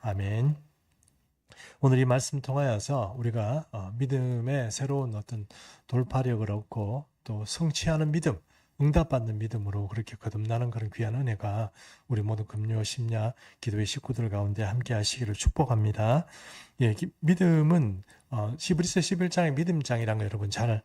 아멘. 오늘 이 말씀 통하여서 우리가 믿음의 새로운 어떤 돌파력을 얻고 또 성취하는 믿음, 응답받는 믿음으로 그렇게 거듭나는 그런 귀한 은혜가 우리 모두 금요 심야 기도의 식구들 가운데 함께 하시기를 축복합니다. 예, 믿음은 히브리서 11장의 믿음장이라는 거 여러분 잘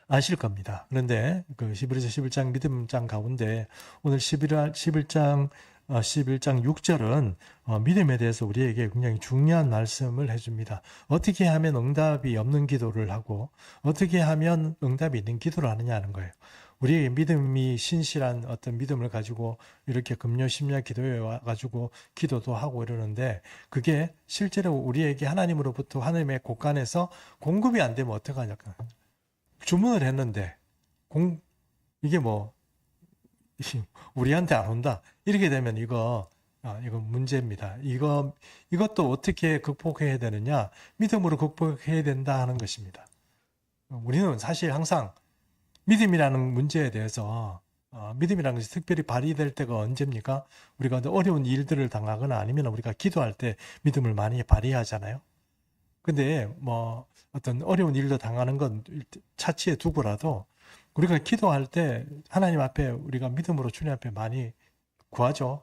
아실 겁니다. 그런데 그 히브리서 11장 믿음장 가운데 오늘 11장 6절은 믿음에 대해서 우리에게 굉장히 중요한 말씀을 해줍니다. 어떻게 하면 응답이 없는 기도를 하고 어떻게 하면 응답이 있는 기도를 하느냐는 거예요. 우리의 믿음이 신실한 어떤 믿음을 가지고 이렇게 금요 심야 기도에 와가지고 기도도 하고 이러는데 그게 실제로 우리에게 하나님으로부터 하나님의 곳간에서 공급이 안 되면 어떡하냐. 주문을 했는데 이게 뭐 우리한테 안 온다. 이렇게 되면 이거 문제입니다. 이것도 어떻게 극복해야 되느냐? 믿음으로 극복해야 된다 하는 것입니다. 우리는 사실 항상 믿음이라는 문제에 대해서 믿음이라는 것이 특별히 발휘될 때가 언제입니까? 우리가 어려운 일들을 당하거나 아니면 우리가 기도할 때 믿음을 많이 발휘하잖아요. 근데 뭐 어떤 어려운 일도 당하는 건 차치해 두고라도 우리가 기도할 때 하나님 앞에 우리가 믿음으로 주님 앞에 많이 구하죠.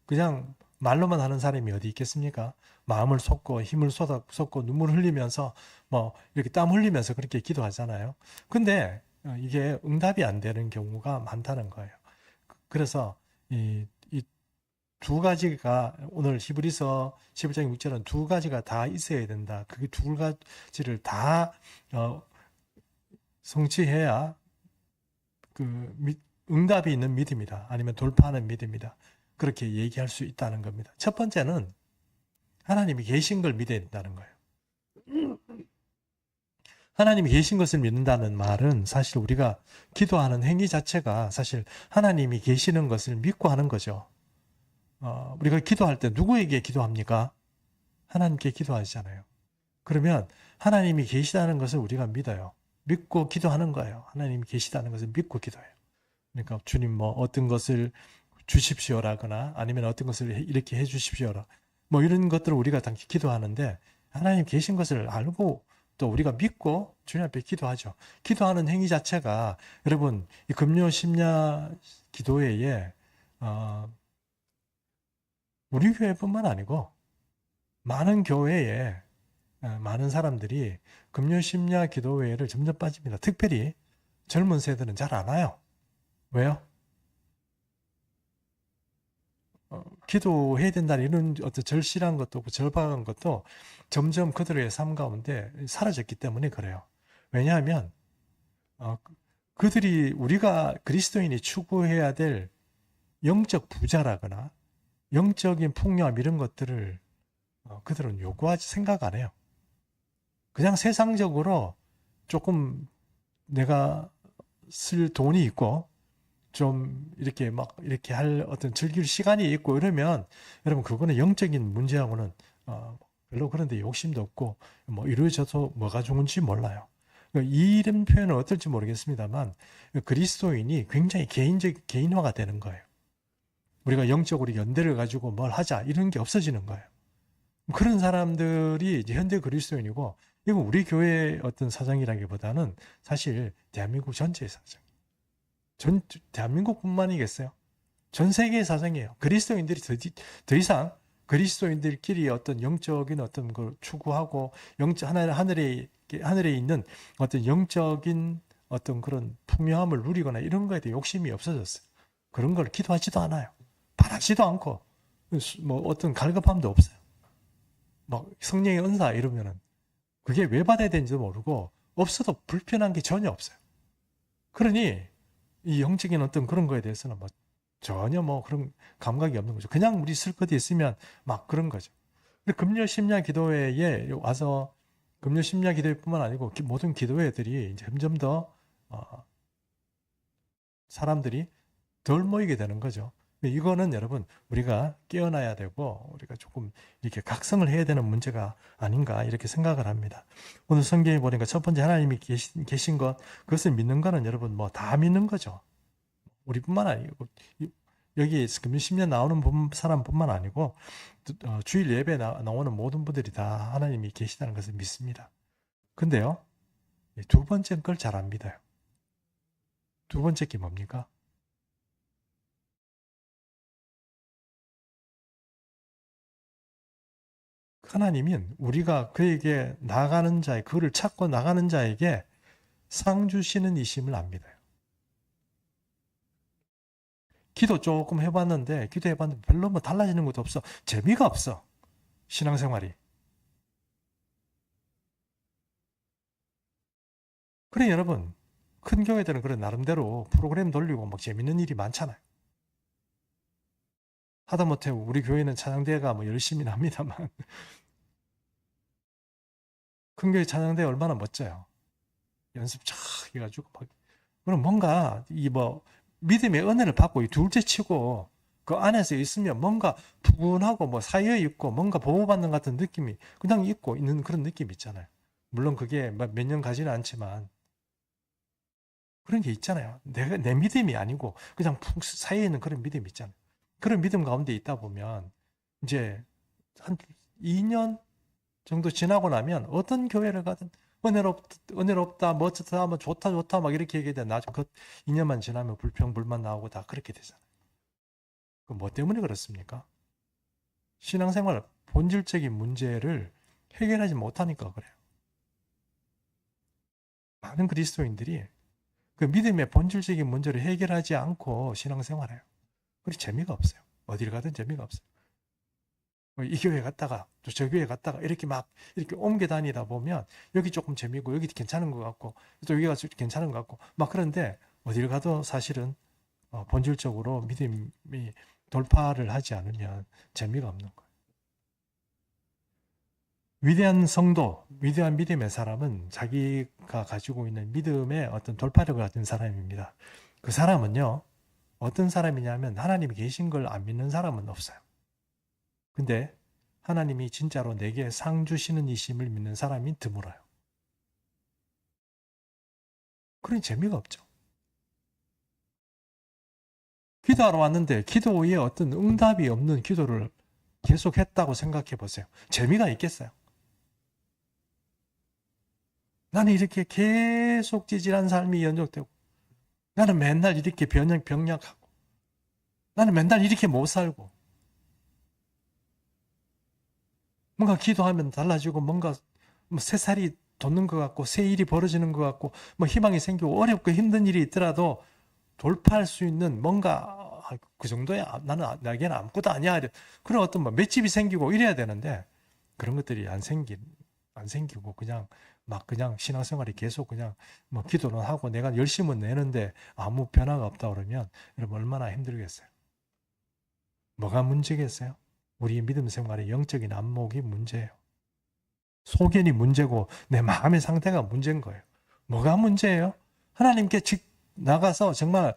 그냥 말로만 하는 사람이 어디 있겠습니까? 마음을 쏟고 힘을 쏟고 눈물 흘리면서 뭐 이렇게 땀 흘리면서 그렇게 기도하잖아요. 근데 이게 응답이 안 되는 경우가 많다는 거예요. 그래서 이 두 가지가 오늘 히브리서 11장 6절은 두 가지가 다 있어야 된다. 그게 두 가지를 다 성취해야 응답이 있는 믿음이다. 아니면 돌파하는 믿음이다. 그렇게 얘기할 수 있다는 겁니다. 첫 번째는 하나님이 계신 걸 믿어야 된다는 거예요. 하나님이 계신 것을 믿는다는 말은 사실 우리가 기도하는 행위 자체가 사실 하나님이 계시는 것을 믿고 하는 거죠. 우리가 기도할 때 누구에게 기도합니까? 하나님께 기도하시잖아요. 그러면 하나님이 계시다는 것을 우리가 믿어요. 믿고 기도하는 거예요. 하나님이 계시다는 것을 믿고 기도해요. 그러니까 주님 뭐 어떤 것을 주십시오라거나 아니면 어떤 것을 이렇게 해 주십시오라 뭐 이런 것들을 우리가 당시 기도하는데 하나님 계신 것을 알고 또 우리가 믿고 주님 앞에 기도하죠. 기도하는 행위 자체가 여러분 이 금요 심야 기도회에 우리 교회뿐만 아니고 많은 교회에 많은 사람들이 금요 심야 기도회를 점점 빠집니다. 특별히 젊은 세대는 잘 안 와요. 왜요? 기도해야 된다는 이런 어떤 절실한 것도 절박한 것도 점점 그들의 삶 가운데 사라졌기 때문에 그래요. 왜냐하면 그들이 우리가 그리스도인이 추구해야 될 영적 부자라거나 영적인 풍요함 이런 것들을 그들은 요구하지 생각 안 해요. 그냥 세상적으로 조금 내가 쓸 돈이 있고 좀 이렇게 막 이렇게 할 어떤 즐길 시간이 있고 이러면 여러분 그거는 영적인 문제하고는 별로 그런데 욕심도 없고 뭐 이루어져서 뭐가 좋은지 몰라요. 이런 표현은 어떨지 모르겠습니다만 그리스도인이 굉장히 개인화가 되는 거예요. 우리가 영적으로 연대를 가지고 뭘 하자 이런 게 없어지는 거예요. 그런 사람들이 이제 현대 그리스도인이고 이건 우리 교회의 어떤 사정이라기보다는 사실 대한민국 전체의 사정. 대한민국뿐만이겠어요? 전 세계의 사정이에요. 그리스도인들이 더 이상 그리스도인들끼리 어떤 영적인 어떤 걸 추구하고 하늘에 있는 어떤 영적인 어떤 그런 풍요함을 누리거나 이런 거에 대해 욕심이 없어졌어요. 그런 걸 기도하지도 않아요. 바라지도 않고 뭐 어떤 갈급함도 없어요. 막 성령의 은사 이러면은 그게 왜 받아야 되는지도 모르고 없어도 불편한 게 전혀 없어요. 그러니 이 영적인 어떤 그런 거에 대해서는 뭐 전혀 뭐 그런 감각이 없는 거죠. 그냥 우리 쓸 것이 있으면 막 그런 거죠. 근데 금요 심야 기도회에 와서 금요 심야 기도회뿐만 아니고 모든 기도회들이 이제 점점 더 사람들이 덜 모이게 되는 거죠. 이거는 여러분 우리가 깨어나야 되고 우리가 조금 이렇게 각성을 해야 되는 문제가 아닌가 이렇게 생각을 합니다. 오늘 성경에 보니까 첫 번째 하나님이 계신 것 그것을 믿는 거는 여러분 뭐 다 믿는 거죠. 우리뿐만 아니고 여기 금요 10년 나오는 사람뿐만 아니고 주일 예배 나오는 모든 분들이 다 하나님이 계시다는 것을 믿습니다. 근데요, 두 번째 걸 잘 안 믿어요. 두 번째 게 뭡니까? 하나님은 우리가 그에게 나가는 자에, 그를 찾고 나가는 자에게 상 주시는 이심을 안 믿어요. 기도 조금 해봤는데, 기도해봤는데 별로 뭐 달라지는 것도 없어. 재미가 없어. 신앙생활이. 그래, 여러분. 큰 교회들은 그런 나름대로 프로그램 돌리고 막 재밌는 일이 많잖아요. 하다못해 우리 교회는 찬양대회가 뭐 열심히 납니다만 큰 교회 찬양대회 얼마나 멋져요. 연습 쫙 해가지고 막. 그럼 뭔가 믿음의 은혜를 받고 둘째 치고 그 안에서 있으면 뭔가 푸근하고 뭐 사이에 있고 뭔가 보호받는 같은 느낌이 그냥 있고 있는 그런 느낌이 있잖아요. 물론 그게 몇 년 가지는 않지만 그런 게 있잖아요. 내 믿음이 아니고 그냥 푹 사이에 있는 그런 믿음이 있잖아요. 그런 믿음 가운데 있다 보면 이제 한 2년 정도 지나고 나면 어떤 교회를 가든 은혜롭다, 멋지다, 뭐 좋다, 막 이렇게 얘기해. 나중에 그 2년만 지나면 불평불만 나오고 다 그렇게 되잖아요. 그 뭐 때문에 그렇습니까? 신앙생활 본질적인 문제를 해결하지 못하니까 그래요. 많은 그리스도인들이 그 믿음의 본질적인 문제를 해결하지 않고 신앙생활해요. 그리 재미가 없어요. 어디를 가든 재미가 없어요. 이 교회 갔다가 또 저 교회 갔다가 이렇게 막 이렇게 옮겨 다니다 보면 여기 조금 재미고 여기 괜찮은 것 같고 또 여기가 괜찮은 것 같고 막 그런데 어디를 가도 사실은 본질적으로 믿음이 돌파를 하지 않으면 재미가 없는 거예요. 위대한 성도, 위대한 믿음의 사람은 자기가 가지고 있는 믿음의 어떤 돌파력을 가진 사람입니다. 그 사람은요, 어떤 사람이냐면 하나님이 계신 걸 안 믿는 사람은 없어요. 근데 하나님이 진짜로 내게 상 주시는 이심을 믿는 사람이 드물어요. 그러니 재미가 없죠. 기도하러 왔는데 기도 후에 어떤 응답이 없는 기도를 계속 했다고 생각해 보세요. 재미가 있겠어요? 나는 이렇게 계속 찌질한 삶이 연속되고 나는 맨날 이렇게 병약하고 나는 맨날 이렇게 못 살고 뭔가 기도하면 달라지고 뭔가 새살이 돋는 것 같고 새 일이 벌어지는 것 같고 뭐 희망이 생기고 어렵고 힘든 일이 있더라도 돌파할 수 있는 뭔가 그 정도야 나에게는 아무것도 아니야 그런 어떤 맷집이 생기고 이래야 되는데 그런 것들이 안 생기고 그냥 신앙생활이 계속 그냥 뭐 기도는 하고 내가 열심은 내는데 아무 변화가 없다 그러면 여러분 얼마나 힘들겠어요. 뭐가 문제겠어요? 우리 믿음 생활의 영적인 안목이 문제예요. 소견이 문제고 내 마음의 상태가 문제인 거예요. 뭐가 문제예요? 하나님께 나가서 정말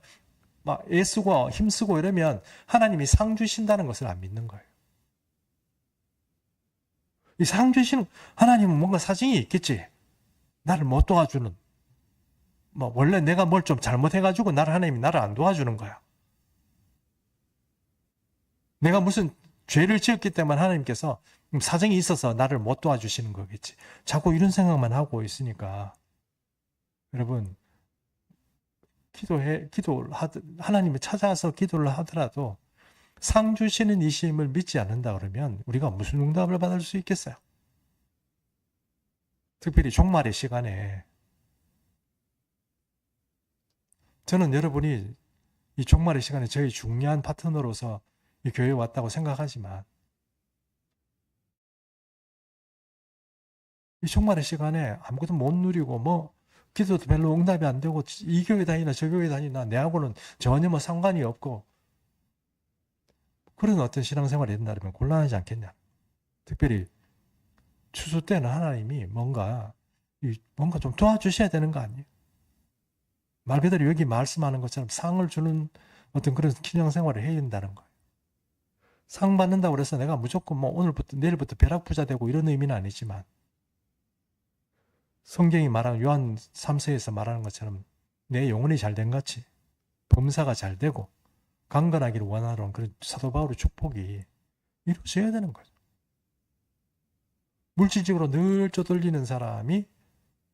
막 애쓰고 힘쓰고 이러면 하나님이 상 주신다는 것을 안 믿는 거예요. 이 상 주시는 하나님은 뭔가 사정이 있겠지. 나를 못 도와주는. 원래 내가 뭘 좀 잘못해가지고 하나님이 나를 안 도와주는 거야. 내가 무슨 죄를 지었기 때문에 하나님께서 사정이 있어서 나를 못 도와주시는 거겠지. 자꾸 이런 생각만 하고 있으니까 여러분 하나님을 찾아서 기도를 하더라도 상 주시는 이심을 믿지 않는다 그러면 우리가 무슨 응답을 받을 수 있겠어요? 특별히 종말의 시간에 저는 여러분이 이 종말의 시간에 저희 중요한 파트너로서 이 교회에 왔다고 생각하지만 이 종말의 시간에 아무것도 못 누리고 기도도 별로 응답이 안 되고 이 교회 다니나 저 교회 다니나 내하고는 전혀 상관이 없고 그런 어떤 신앙생활이 된다면 곤란하지 않겠냐. 특별히 추수 때는 하나님이 뭔가 좀 도와주셔야 되는 거 아니에요? 말 그대로 여기 말씀하는 것처럼 상을 주는 어떤 그런 신앙생활을 해야 된다는 거예요. 상 받는다고 해서 내가 무조건 오늘부터 내일부터 벼락부자 되고 이런 의미는 아니지만 성경이 말하는 요한 3서에서 말하는 것처럼 내 영혼이 잘된 같이 범사가 잘 되고 강건하기를 원하는 그런 사도 바울의 축복이 이루어져야 되는 거죠. 물질적으로 늘 쪼들리는 사람이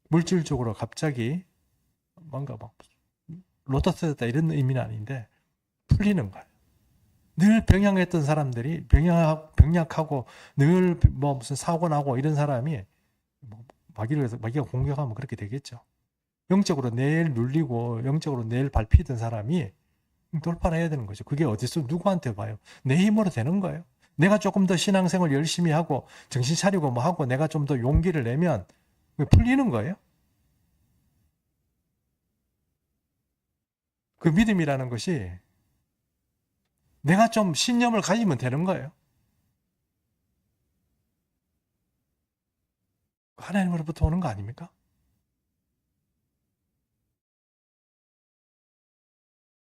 물질적으로 갑자기 뭔가 막 로또 터졌다 이런 의미는 아닌데 풀리는 거예요. 늘 병약했던 사람들이 병약하고 늘 뭐 무슨 사고 나고 이런 사람이 뭐 마귀가 공격하면 그렇게 되겠죠. 영적으로 내일 눌리고 영적으로 내일 밟히던 사람이 돌파를 해야 되는 거죠. 그게 어디서 누구한테 봐요? 내 힘으로 되는 거예요. 내가 조금 더 신앙생활 열심히 하고 정신 차리고 뭐 하고 내가 좀 더 용기를 내면 풀리는 거예요. 그 믿음이라는 것이 내가 좀 신념을 가지면 되는 거예요. 하나님으로부터 오는 거 아닙니까?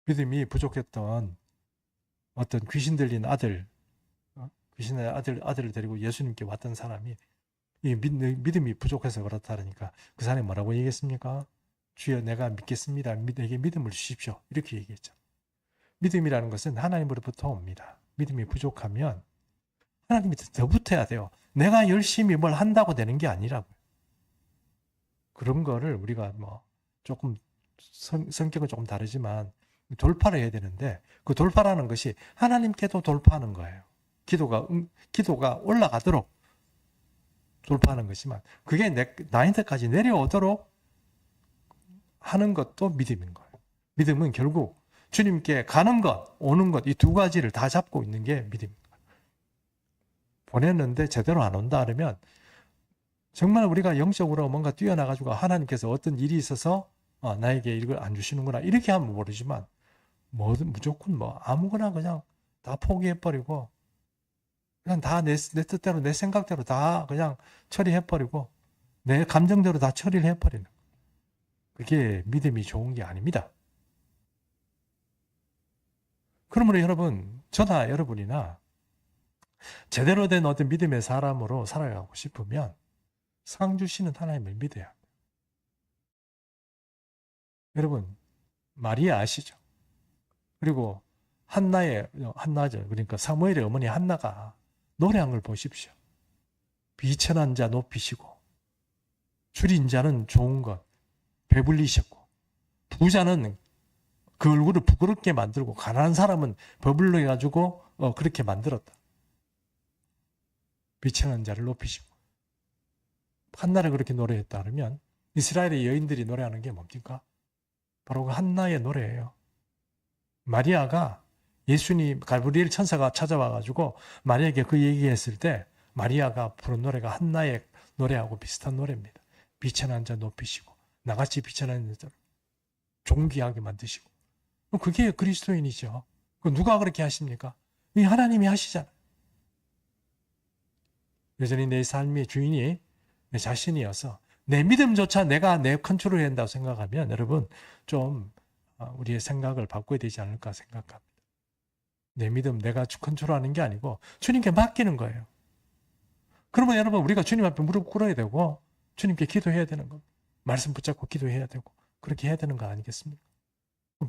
믿음이 부족했던 어떤 귀신 들린 아들, 귀신의 아들을 데리고 예수님께 왔던 사람이 이 믿음이 부족해서 그렇다니까 그 사람이 뭐라고 얘기했습니까? 주여 내가 믿겠습니다. 내게 믿음을 주십시오. 이렇게 얘기했죠. 믿음이라는 것은 하나님으로부터 옵니다. 믿음이 부족하면 하나님이 더 붙어야 돼요. 내가 열심히 뭘 한다고 되는 게 아니라고요. 그런 거를 우리가 뭐 조금 성격은 조금 다르지만 돌파를 해야 되는데 그 돌파라는 것이 하나님께도 돌파하는 거예요. 기도가 올라가도록 돌파하는 것이지만 그게 나한테까지 내려오도록 하는 것도 믿음인 거예요. 믿음은 결국 주님께 가는 것, 오는 것, 이 두 가지를 다 잡고 있는 게 믿음입니다. 보냈는데 제대로 안 온다 그러면 정말 우리가 영적으로 뭔가 뛰어나가지고 하나님께서 어떤 일이 있어서 나에게 이걸 안 주시는구나 이렇게 하면 모르지만 무조건 아무거나 그냥 다 포기해버리고 그냥 다 내 뜻대로 내 생각대로 다 그냥 처리해버리고 내 감정대로 다 처리를 해버리는 그게 믿음이 좋은 게 아닙니다. 그러므로 여러분, 저나 여러분이나 제대로 된 어떤 믿음의 사람으로 살아가고 싶으면 상 주시는 하나님을 믿어야 합니다. 여러분, 마리아 아시죠? 그리고 한나죠. 그러니까 사무엘의 어머니 한나가 노래한 걸 보십시오. 비천한 자 높이시고 줄인 자는 좋은 것 배불리셨고 부자는 그 얼굴을 부끄럽게 만들고 가난한 사람은 버블로 해가지고 그렇게 만들었다. 비천한 자를 높이시고 한나를 그렇게 노래했다 그러면 이스라엘의 여인들이 노래하는 게 뭡니까? 바로 그 한나의 노래예요. 마리아가 예수님 가브리엘 천사가 찾아와가지고 마리아에게 그 얘기했을 때 마리아가 부른 노래가 한나의 노래하고 비슷한 노래입니다. 비천한 자 높이시고 나같이 비천한 자를 존귀하게 만드시고 그게 그리스도인이죠. 누가 그렇게 하십니까? 이 하나님이 하시잖아요. 여전히 내 삶의 주인이 내 자신이어서 내 믿음조차 내가 내 컨트롤해야 한다고 생각하면 여러분 좀 우리의 생각을 바꿔야 되지 않을까 생각합니다. 내 믿음 내가 컨트롤하는 게 아니고 주님께 맡기는 거예요. 그러면 여러분 우리가 주님 앞에 무릎 꿇어야 되고 주님께 기도해야 되는 겁니다. 말씀 붙잡고 기도해야 되고 그렇게 해야 되는 거 아니겠습니까?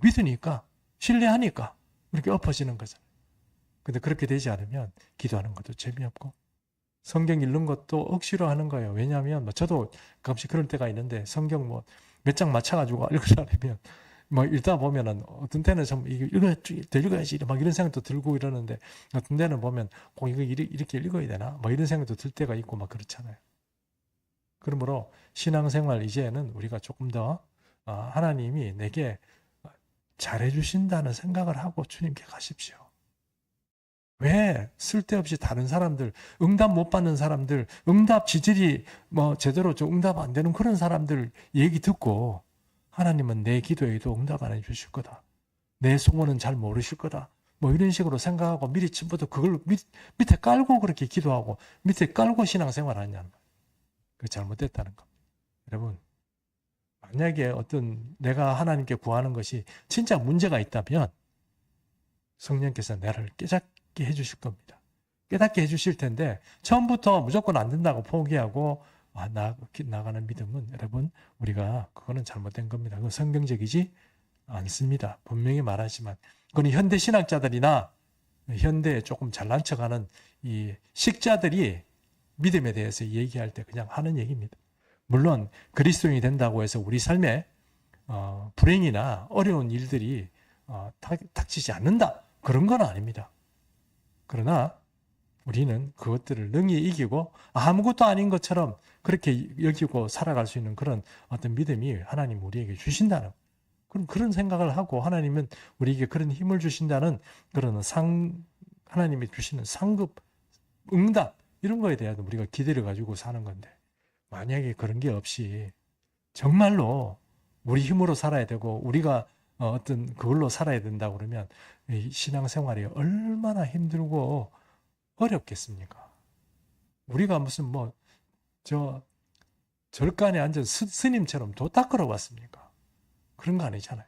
믿으니까 신뢰하니까 이렇게 엎어지는 거잖아요. 근데 그렇게 되지 않으면 기도하는 것도 재미없고 성경 읽는 것도 억지로 하는 거예요. 왜냐하면 저도 가끔씩 그럴 때가 있는데 성경 몇 장 맞춰가지고 읽으려면 읽다 보면은 어떤 때는 좀 더 읽어야지 막 이런 생각도 들고 이러는데 어떤 때는 보면 이거 이렇게 읽어야 되나 이런 생각도 들 때가 있고 막 그렇잖아요. 그러므로 신앙생활 이제는 우리가 조금 더 하나님이 내게 잘해주신다는 생각을 하고 주님께 가십시오. 왜 쓸데없이 다른 사람들, 응답 못 받는 사람들, 응답 지질이 제대로 응답 안 되는 그런 사람들 얘기 듣고 하나님은 내 기도에도 응답 안 해주실 거다. 내 소원은 잘 모르실 거다. 이런 식으로 생각하고 미리 처음부터 그걸 밑에 깔고 그렇게 기도하고 밑에 깔고 신앙생활 하냐는 거예요. 그게 잘못됐다는 겁니다. 여러분, 만약에 내가 하나님께 구하는 것이 진짜 문제가 있다면 성령께서 나를 깨닫게 해주실 겁니다. 깨닫게 해주실 텐데 처음부터 무조건 안 된다고 포기하고 나가는 믿음은 여러분 우리가 그거는 잘못된 겁니다. 그건 성경적이지 않습니다. 분명히 말하지만 그건 현대 신학자들이나 현대에 조금 잘난 척하는 이 식자들이 믿음에 대해서 얘기할 때 그냥 하는 얘기입니다. 물론 그리스도인이 된다고 해서 우리 삶에 불행이나 어려운 일들이 닥치지 않는다, 그런 건 아닙니다. 그러나 우리는 그것들을 능히 이기고 아무것도 아닌 것처럼 그렇게 여기고 살아갈 수 있는 그런 어떤 믿음이 하나님 우리에게 주신다는, 그런 생각을 하고 하나님은 우리에게 그런 힘을 주신다는 그런 하나님이 주시는 상급, 응답, 이런 거에 대한 우리가 기대를 가지고 사는 건데, 만약에 그런 게 없이 정말로 우리 힘으로 살아야 되고 우리가 어떤 그걸로 살아야 된다고 그러면 이 신앙생활이 얼마나 힘들고 어렵겠습니까? 우리가 무슨 절간에 앉은 스님처럼 도 닦으러 왔습니까? 그런 거 아니잖아요.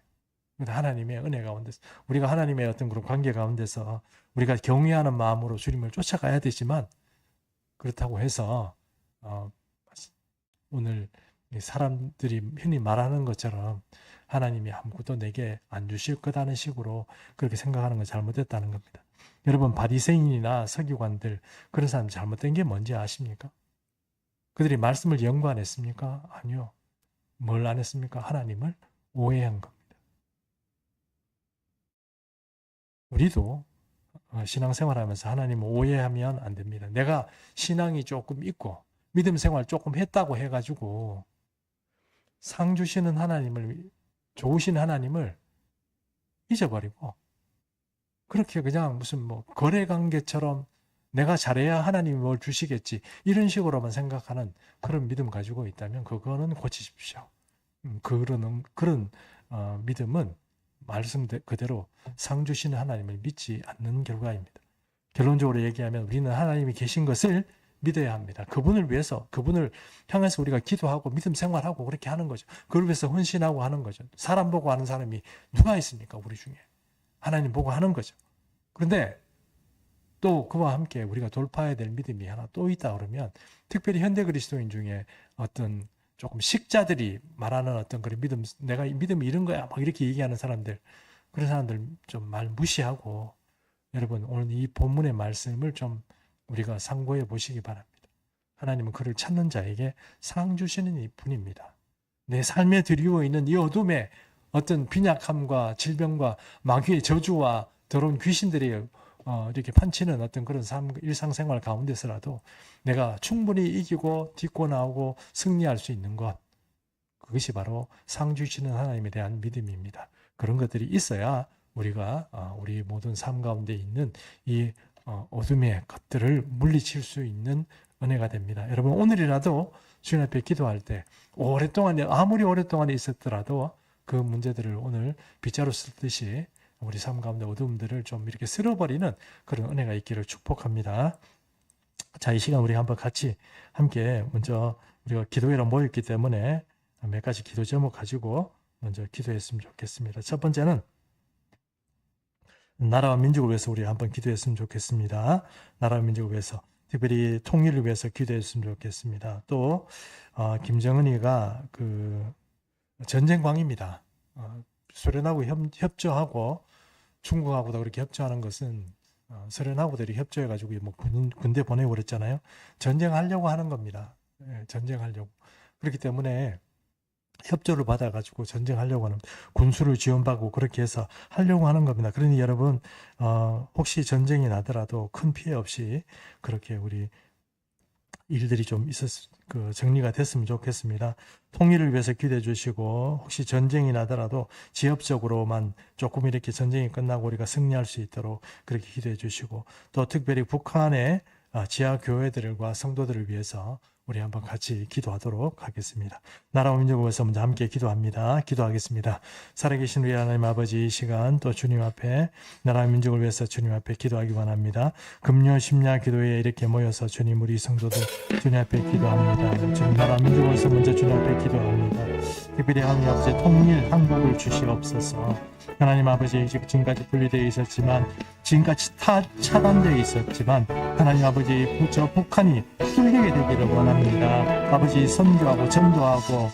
하나님의 은혜 가운데서, 우리가 하나님의 어떤 그런 관계 가운데서 우리가 경외하는 마음으로 주님을 쫓아가야 되지만, 그렇다고 해서 오늘 사람들이 흔히 말하는 것처럼 하나님이 아무것도 내게 안 주실 거다는 식으로 그렇게 생각하는 건 잘못됐다는 겁니다. 여러분, 바리새인이나 서기관들, 그런 사람 잘못된 게 뭔지 아십니까? 그들이 말씀을 연구 안 했습니까? 아니요. 뭘 안 했습니까? 하나님을 오해한 겁니다. 우리도 신앙생활하면서 하나님을 오해하면 안 됩니다. 내가 신앙이 조금 있고 믿음 생활 조금 했다고 해가지고 상 주시는 하나님을, 좋으신 하나님을 잊어버리고 그렇게 그냥 무슨 거래 관계처럼 내가 잘해야 하나님이 뭘 주시겠지, 이런 식으로만 생각하는 그런 믿음 가지고 있다면 그거는 고치십시오. 그런 믿음은 말씀 그대로 상 주시는 하나님을 믿지 않는 결과입니다. 결론적으로 얘기하면 우리는 하나님이 계신 것을 믿어야 합니다. 그분을 위해서, 그분을 향해서 우리가 기도하고 믿음 생활하고 그렇게 하는 거죠. 그걸 위해서 헌신하고 하는 거죠. 사람 보고 하는 사람이 누가 있습니까? 우리 중에. 하나님 보고 하는 거죠. 그런데 또 그와 함께 우리가 돌파해야 될 믿음이 하나 또 있다 그러면, 특별히 현대 그리스도인 중에 어떤 조금 식자들이 말하는 어떤 그런 믿음, 내가 믿음이 이런 거야 막 이렇게 얘기하는 사람들, 그런 사람들 좀 말 무시하고, 여러분 오늘 이 본문의 말씀을 좀 우리가 상고해 보시기 바랍니다. 하나님은 그를 찾는 자에게 상 주시는 이뿐입니다. 내 삶에 드리고 있는 이 어둠에 어떤 빈약함과 질병과 마귀의 저주와 더러운 귀신들이 이렇게 판치는 어떤 그런 일상생활 가운데서라도 내가 충분히 이기고 딛고 나오고 승리할 수 있는 것, 그것이 바로 상 주시는 하나님에 대한 믿음입니다. 그런 것들이 있어야 우리가 우리 모든 삶 가운데 있는 이 어둠의 것들을 물리칠 수 있는 은혜가 됩니다. 여러분, 오늘이라도 주님 앞에 기도할 때 아무리 오랫동안 있었더라도 그 문제들을 오늘 빗자루 쓸듯이 우리 삶 가운데 어둠들을 좀 이렇게 쓸어버리는 그런 은혜가 있기를 축복합니다. 자, 이 시간 우리 한번 같이 함께 먼저 우리가 기도회로 모였기 때문에 몇 가지 기도 제목 가지고 먼저 기도했으면 좋겠습니다. 첫 번째는 나라와 민족을 위해서 우리 한번 기도했으면 좋겠습니다. 나라와 민족을 위해서, 특별히 통일을 위해서 기도했으면 좋겠습니다. 또 김정은이가 그 전쟁광입니다. 소련하고 협조하고 중국하고도 그렇게 협조하는 것은 소련하고들이 협조해가지고 군대 보내고 그랬잖아요. 전쟁하려고 하는 겁니다. 전쟁하려고. 그렇기 때문에 협조를 받아가지고 전쟁하려고 하는, 군수를 지원받고 그렇게 해서 하려고 하는 겁니다. 그러니 여러분, 혹시 전쟁이 나더라도 큰 피해 없이 그렇게 우리 일들이 좀 정리가 됐으면 좋겠습니다. 통일을 위해서 기도해 주시고, 혹시 전쟁이 나더라도 지역적으로만 조금 이렇게 전쟁이 끝나고 우리가 승리할 수 있도록 그렇게 기도해 주시고, 또 특별히 북한의 지하 교회들과 성도들을 위해서 우리 한번 같이 기도하도록 하겠습니다. 나라와 민족을 위해서 먼저 함께 기도합니다. 기도하겠습니다. 살아계신 우리 하나님 아버지, 이 시간 또 주님 앞에 나라와 민족을 위해서 주님 앞에 기도하기 원합니다. 금요 심야 기도에 이렇게 모여서 주님, 우리 성도들 주님 앞에 기도합니다. 주님, 나라와 민족을 위해서 먼저 주님 앞에 기도합니다. 특별히 하나님 아버지, 통일 한국을 주시옵소서. 하나님 아버지, 지금까지 분리되어 있었지만, 지금까지 차단되어 있었지만, 하나님 아버지, 저 북한이 풀리게 되기를 원합니다. 아버지, 선교하고 전도하고